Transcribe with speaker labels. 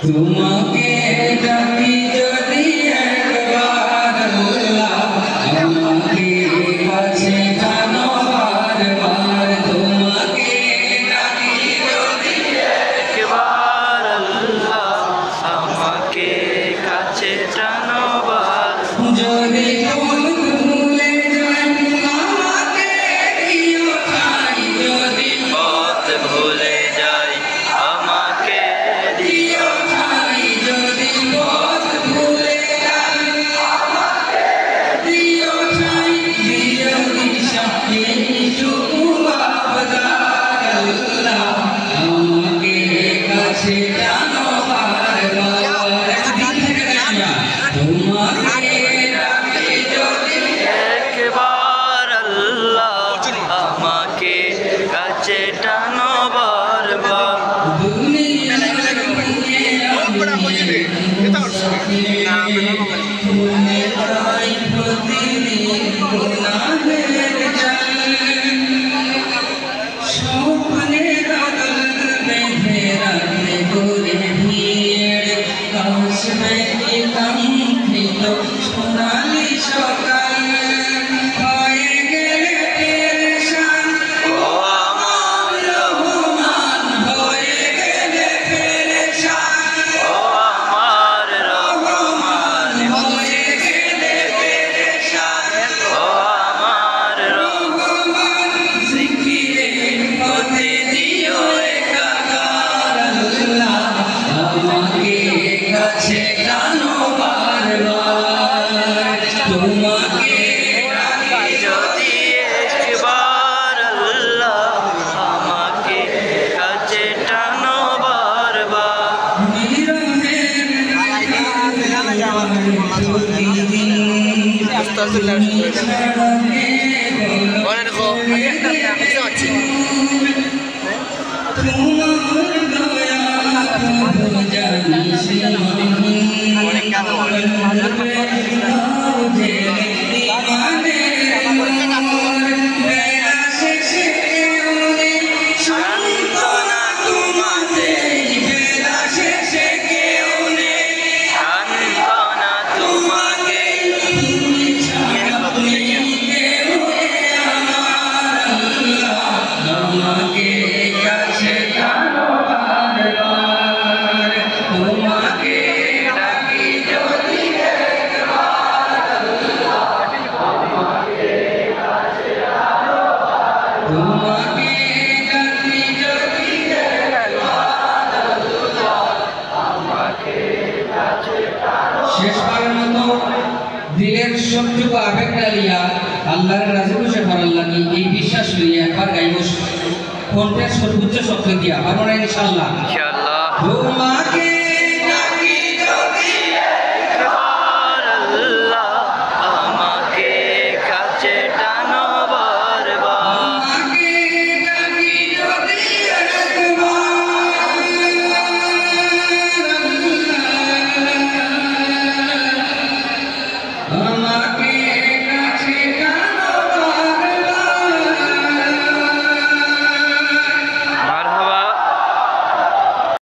Speaker 1: তোমাকে ডাকি যদি একবার আল্লাহ আমাকে কাছে টানো বারবার তোমাকে ডাকি যদি
Speaker 2: একবার আল্লাহ আমাকে কাছে টানো বার
Speaker 1: যদি তুমি ভুলে যাই আমাকে দিও ঠাই যদি
Speaker 2: পথ ভুলে যাই আমাকে দিও
Speaker 1: ঠাই যদি পথ ভুলে যাই আমাকে দিও ঠাই দিও দিশা এইটুকু আবদার আল্লাহ আমাকে কাছে টানো বারবার একদিন থেকে দেখা তোমাকে ডাকি যদি
Speaker 2: একবার আল্লাহ আমাকে কাছে টানো বারবার
Speaker 1: সোনালি সকাল হয়ে গেলে পেরেশান
Speaker 2: ও আমার
Speaker 1: রহমান হয়ে গেলে পেরেশান
Speaker 2: ও আমার রহমান
Speaker 1: হয়ে গেলে
Speaker 2: পেরেশান ও আমার
Speaker 1: রহমান জিকিরে পথে দিও একাকার আল্লাহ আমাকে কাছে টানো বারবার তোমাকে ডাকি
Speaker 2: যদি একবার আল্লাহ আমাকে কাছে টানো বারবার
Speaker 1: সান্ত্বনা তোমাতে বেলা শেষে কেউ নেই
Speaker 2: সান্ত্বনা তোমাকে
Speaker 1: তুমি ছাড়া নেই কেউ আমার আল্লাহ আমাকে কাছে টানো বারবার তোমাকে ডাকি যদি একবার আল্লাহ আমাকে কাছে টানো তোমাকে ডাকি যদি একবার আল্লাহ আমাকে কাছে টানো শেষবারের মতো দিলের সবটুকু আবেগ ডালিয়া আল্লাহর রাজি খুশি করার লাগি এই বিশ্বাস লইয়া একবার গাইব কণ্ঠের সর্বোচ্চ শক্তি দিয়া পারবো না ইনশাআল্লাহ
Speaker 2: ইনশাআল্লাহ
Speaker 1: তোমাকে